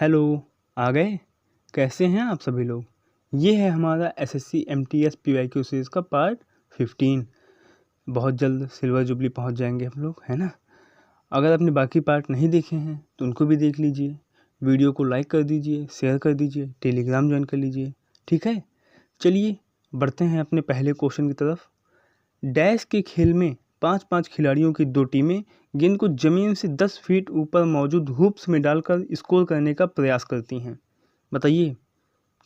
Hello, आ गए। कैसे हैं आप सभी लोग। ये है हमारा एसएससी एमटीएस पीवाईक्यू सीरीज़ का पार्ट 15। बहुत जल्द सिल्वर जुबली पहुंच जाएंगे हम लोग, है ना। अगर आपने बाकी पार्ट नहीं देखे हैं तो उनको भी देख लीजिए। वीडियो को लाइक कर दीजिए, शेयर कर दीजिए, टेलीग्राम ज्वाइन कर लीजिए, ठीक है। चलिए बढ़ते हैं अपने पहले क्वेश्चन की तरफ। डैश के खेल में 5-5 खिलाड़ियों की 2 टीमें गेंद को जमीन से 10 फीट ऊपर मौजूद हूप्स में डालकर स्कोर करने का प्रयास करती हैं। बताइए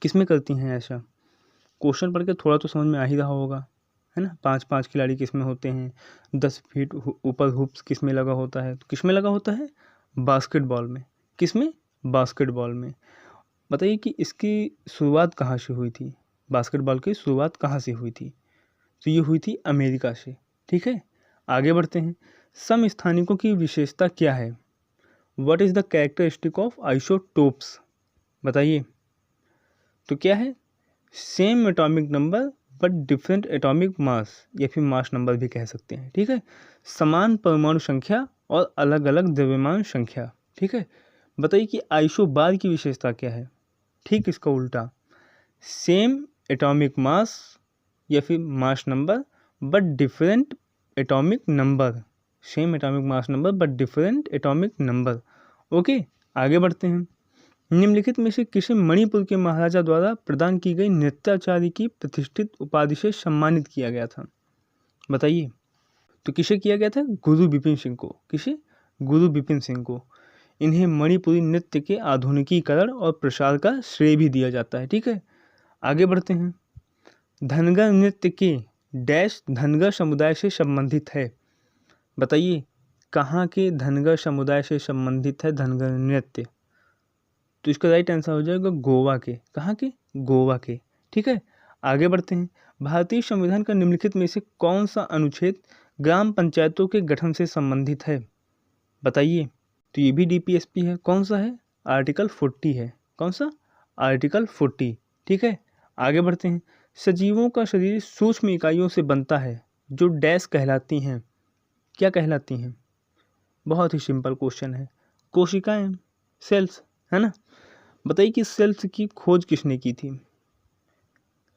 किस में करती हैं ऐसा। क्वेश्चन पढ़ के थोड़ा तो समझ में आ ही रहा होगा, है ना। 5-5 खिलाड़ी किस में होते हैं, 10 फीट ऊपर हूप्स किस में लगा होता है, तो किस में लगा होता है, बास्केटबॉल में। किस में, बास्केटबॉल में। बताइए कि इसकी शुरुआत कहाँ से हुई थी, बास्केटबॉल की शुरुआत कहाँ से हुई थी। तो ये हुई थी अमेरिका से, ठीक है। आगे बढ़ते हैं। समस्थानिकों की विशेषता क्या है। What is the characteristic of isotopes. बताइए तो क्या है, same atomic number but different atomic mass, या फिर मास नंबर भी कह सकते हैं, ठीक है। समान परमाणु संख्या और अलग अलग द्रव्यमान संख्या, ठीक है। बताइए कि आइसोबार की विशेषता क्या है। ठीक इसका उल्टा, सेम एटॉमिक मास या फिर mass number but different atomic number. Same atomic mass number but different atomic number. Okay, आगे बढ़ते हैं। निम्नलिखित में से किसे मणिपुर के महाराजा द्वारा प्रदान की गई नृत्याचार्य की प्रतिष्ठित उपाधि से सम्मानित किया गया था। बताइए तो किसे किया गया था, गुरु बिपिन सिंह को। किसे, गुरु बिपिन सिंह को। इन्हें मणिपुरी नृत्य के आधुनिकीकरण और प्रसार का श्रेय भी दिया जाता है, ठीक है। आगे बढ़ते हैं। धनगर नृत्य के डैश धनगर समुदाय से संबंधित है। बताइए कहाँ के धनगर समुदाय से संबंधित है धनगर नृत्य। तो इसका राइट आंसर हो जाएगा गोवा के। कहाँ के, गोवा के, ठीक है। आगे बढ़ते हैं। भारतीय संविधान का निम्नलिखित में से कौन सा अनुच्छेद ग्राम पंचायतों के गठन से संबंधित है। बताइए तो ये भी डीपीएसपी है। कौन सा है, आर्टिकल 40 है। कौन सा, आर्टिकल 40, ठीक है। आगे बढ़ते हैं। सजीवों का शरीर सूक्ष्म इकाइयों से बनता है जो डैश कहलाती हैं। क्या कहलाती हैं, बहुत ही सिंपल क्वेश्चन है, कोशिकाएं, सेल्स, है ना। बताइए कि सेल्स की खोज किसने की थी,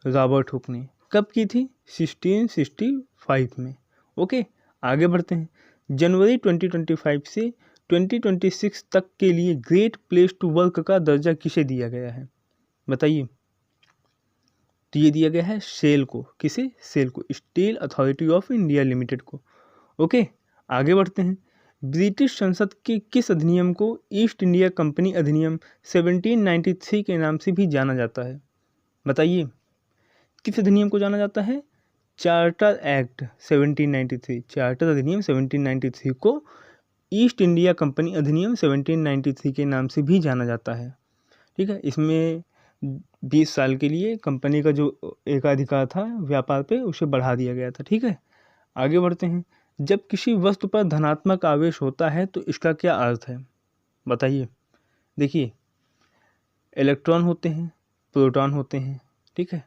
रॉबर्ट हुक ने। कब की थी, 1665 में। ओके, आगे बढ़ते हैं। जनवरी 2025 से 2026 तक के लिए ग्रेट प्लेस टू वर्क का दर्जा किसे दिया गया है। बताइए तो ये दिया गया है सेल को। किसे, सेल को, steel authority of India limited को। ओके, आगे बढ़ते हैं। ब्रिटिश संसद के किस अधिनियम को ईस्ट इंडिया कंपनी अधिनियम 1793 के नाम से भी जाना जाता है। बताइए किस अधिनियम को जाना जाता है, चार्टर एक्ट 1793, चार्टर अधिनियम 1793 को ईस्ट इंडिया कंपनी अधिनियम 1793 के नाम से भी जाना जाता है, ठीक है। इसमें 20 साल के लिए कंपनी का जो एकाधिकार था व्यापार पे उसे बढ़ा दिया गया था, ठीक है। आगे बढ़ते हैं। जब किसी वस्तु पर धनात्मक आवेश होता है तो इसका क्या अर्थ है। बताइए देखिए इलेक्ट्रॉन होते हैं, प्रोटॉन होते हैं, ठीक है।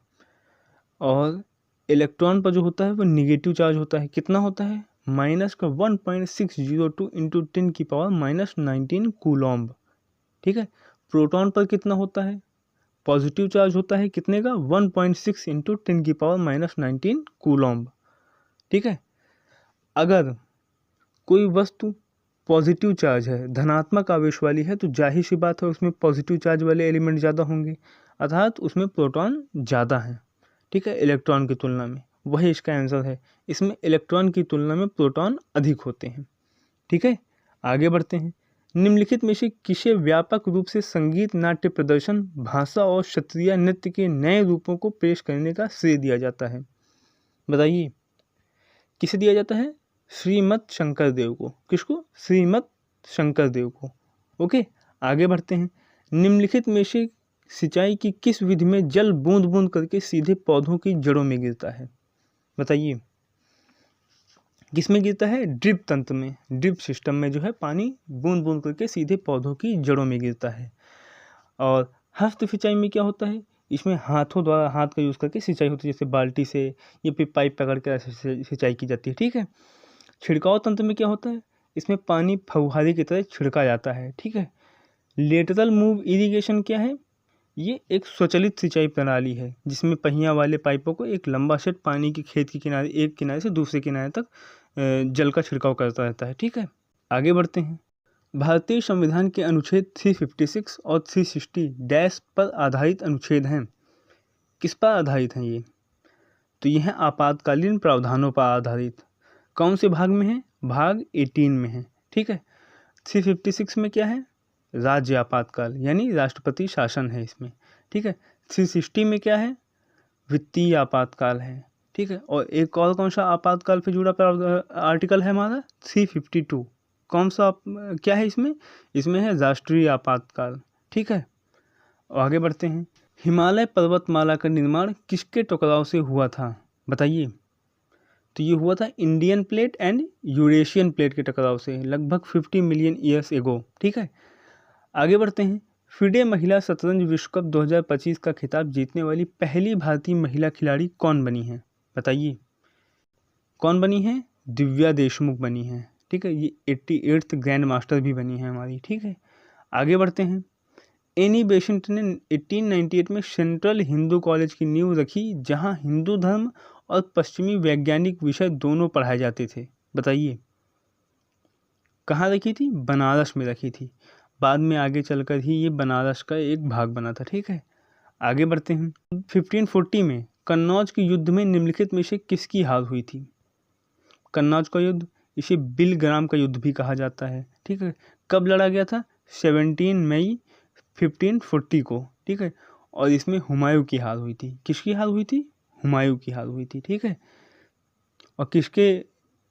और इलेक्ट्रॉन पर जो होता है वो निगेटिव चार्ज होता है। कितना होता है, माइनस का 1.602 इंटू 10 की पावर -19 कूलॉम्ब, ठीक है। प्रोटॉन पर कितना होता है, पॉजिटिव चार्ज होता है, कितने का, 1.6 इंटू 10 की पावर -19 कूलॉम्ब, ठीक है। अगर कोई वस्तु पॉजिटिव चार्ज है, धनात्मक आवेश वाली है, तो जाहिर सी बात है उसमें पॉजिटिव चार्ज वाले एलिमेंट ज़्यादा होंगे, अर्थात उसमें प्रोटॉन ज़्यादा हैं, ठीक है, इलेक्ट्रॉन की तुलना में। वही इसका आंसर है, इसमें इलेक्ट्रॉन की तुलना में प्रोटॉन अधिक होते हैं, ठीक है। आगे बढ़ते हैं। निम्नलिखित में से किसे व्यापक रूप से संगीत, नाट्य प्रदर्शन, भाषा और क्षत्रिय नृत्य के नए रूपों को पेश करने का श्रेय दिया जाता है। बताइए किसे दिया जाता है, श्रीमद शंकर देव को। किसको, श्रीमद शंकर देव को। ओके, आगे बढ़ते हैं। निम्नलिखित में से सिंचाई की किस विधि में जल बूंद बूंद करके सीधे पौधों की जड़ों में गिरता है। बताइए किस में गिरता है, ड्रिप तंत्र में, ड्रिप सिस्टम में जो है पानी बूंद बूंद करके सीधे पौधों की जड़ों में गिरता है। और हस्त सिंचाई में क्या होता है, इसमें हाथों द्वारा, हाथ का यूज़ करके सिंचाई होती है, जैसे बाल्टी से या फिर पाइप पकड़ कर ऐसे सिंचाई की जाती है, ठीक है। छिड़काव तंत्र में क्या होता है, इसमें पानी फव्वारे की तरह छिड़का जाता है, ठीक है। लेटरल मूव इरिगेशन क्या है? ये एक स्वचालित सिंचाई प्रणाली है जिसमें पहिया वाले पाइपों को एक लंबा सेट पानी के खेत के किनारे, एक किनारे से दूसरे किनारे तक जल का छिड़काव करता रहता है। ठीक है, आगे बढ़ते हैं। भारतीय संविधान के अनुच्छेद 356 और 360 डैश पर आधारित अनुच्छेद हैं। किस पर आधारित हैं ये? तो ये हैं आपातकालीन प्रावधानों पर आधारित। कौन से भाग में है? भाग 18 में है। ठीक है, 356 में क्या है? राज्य आपातकाल यानी राष्ट्रपति शासन है इसमें। ठीक है, 360 में क्या है? वित्तीय आपातकाल है। ठीक है, और एक और कौन सा आपातकाल से जुड़ा आर्टिकल है हमारा? 352। कौन सा क्या है इसमें? इसमें है राष्ट्रीय आपातकाल। ठीक है, और आगे बढ़ते हैं। हिमालय पर्वतमाला का निर्माण किसके टकराव से हुआ था? बताइए। तो ये हुआ था Indian plate and Eurasian plate के टकराव से, लगभग 50 मिलियन ईयर्स एगो। ठीक है, आगे बढ़ते हैं। फिडे महिला शतरंज विश्व कप 2025 का खिताब जीतने वाली पहली भारतीय महिला खिलाड़ी कौन बनी है? बताइए, कौन बनी है? दिव्या देशमुख बनी है। ठीक है, ये 88th ग्रैंड मास्टर भी बनी है हमारी। ठीक है, आगे बढ़ते हैं। एनी बेसेंट ने 1898 में सेंट्रल हिंदू कॉलेज की नींव रखी जहां हिंदू धर्म और पश्चिमी वैज्ञानिक विषय दोनों पढ़ाए जाते थे। बताइए, कहाँ रखी थी? बनारस में रखी थी। बाद में आगे चलकर ही ये बनारस का एक भाग बना था। ठीक है, आगे बढ़ते हैं। 1540 में कन्नौज के युद्ध में निम्नलिखित में से किसकी हार हुई थी? कन्नौज का युद्ध, इसे बिलग्राम का युद्ध भी कहा जाता है। ठीक है, कब लड़ा गया था? 17 मई 1540 को। ठीक है, और इसमें हुमायूं की हार हुई थी। किसकी हार हुई थी? हुमायूं की हार हुई थी। ठीक है, और किसके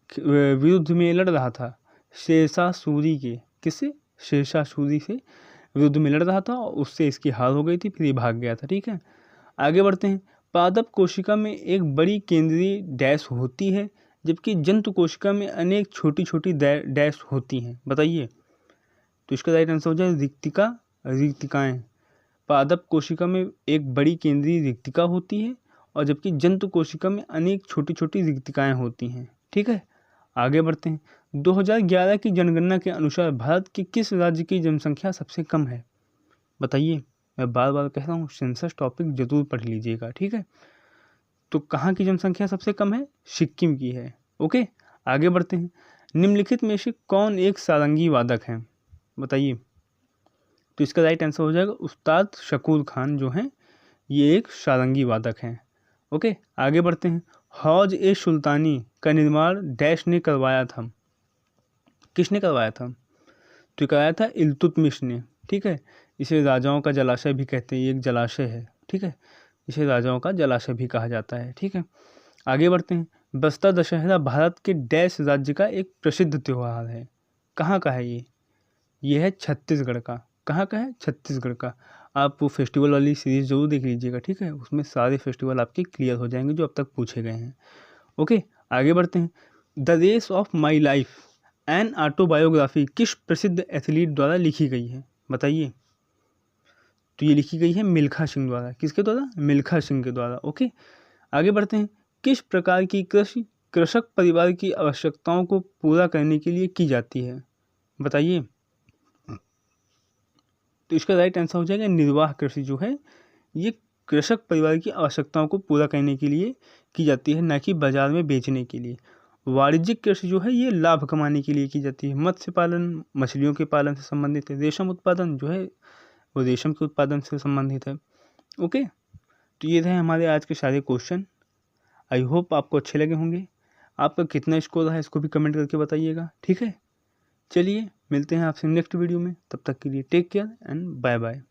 विरुद्ध में लड़ रहा था? शेरशाह सूरी के। किससे? शेरशाह सूरी से विरुद्ध में लड़ रहा था और उससे इसकी हार हो गई थी, फिर ये भाग गया था। ठीक है, आगे बढ़ते हैं। पादप कोशिका में एक बड़ी केंद्रीय डैश होती है जबकि जंतु कोशिका में अनेक छोटी छोटी डैश होती हैं। बताइए, तो इसका राइट आंसर हो जाए रिक्तिकाएं। पादप कोशिका में एक बड़ी केंद्रीय रिक्तिका होती है और जबकि जंतु कोशिका में अनेक छोटी छोटी रिक्तिकाएं होती हैं। ठीक है, आगे बढ़ते हैं। 2011 की जनगणना के अनुसार भारत के किस राज्य की जनसंख्या सबसे कम है? बताइए, मैं बार बार कह रहा हूँ सेंसस टॉपिक जरूर पढ़ लीजिएगा। ठीक है, तो कहाँ की जनसंख्या सबसे कम है? सिक्किम की है। ओके, आगे बढ़ते हैं। निम्नलिखित में से कौन एक सारंगी वादक है? बताइए, तो इसका राइट आंसर हो जाएगा उस्ताद शकूर खान जो हैं, ये एक सारंगी वादक हैं। ओके, आगे बढ़ते हैं। हौज ए सुल्तानी का निर्माण डैश ने करवाया था? किसने करवाया था? तो कराया था इल्तुतमिश ने। ठीक है, इसे राजाओं का जलाशय भी कहते हैं, ये एक जलाशय है। ठीक है, इसे राजाओं का जलाशय भी कहा जाता है। ठीक है, आगे बढ़ते हैं। बस्तर दशहरा भारत के डैश राज्य का एक प्रसिद्ध त्यौहार है। कहाँ का है ये? ये है छत्तीसगढ़ का। कहाँ का है? छत्तीसगढ़ का। आप वो फेस्टिवल वाली सीरीज जरूर देख लीजिएगा। ठीक है, उसमें सारे फेस्टिवल आपके क्लियर हो जाएंगे जो अब तक पूछे गए हैं। ओके, आगे बढ़ते हैं। The race of my life an autobiography किस प्रसिद्ध एथलीट द्वारा लिखी गई है? बताइए, तो ये लिखी गई है मिल्खा सिंह द्वारा। किसके द्वारा? मिल्खा सिंह के द्वारा। ओके, आगे बढ़ते हैं। किस प्रकार की कृषि कृषक परिवार की आवश्यकताओं को पूरा करने के लिए की जाती है? बताइए, तो इसका राइट आंसर हो जाएगा निर्वाह कृषि जो है ये कृषक परिवार की आवश्यकताओं को पूरा करने के लिए की जाती है, न कि बाजार में बेचने के लिए। वाणिज्यिक कृषि जो है ये लाभ कमाने के लिए की जाती है। मत्स्य पालन मछलियों के पालन से संबंधित है। रेशम उत्पादन जो है वो रेशम के उत्पादन से संबंधित है। ओके, तो ये रहे हमारे आज के सारे क्वेश्चन। आई होप आपको अच्छे लगे होंगे। आपका कितना स्कोर रहा है इसको भी कमेंट करके बताइएगा। ठीक है, चलिए मिलते हैं आपसे नेक्स्ट वीडियो में। तब तक के लिए take care and bye bye.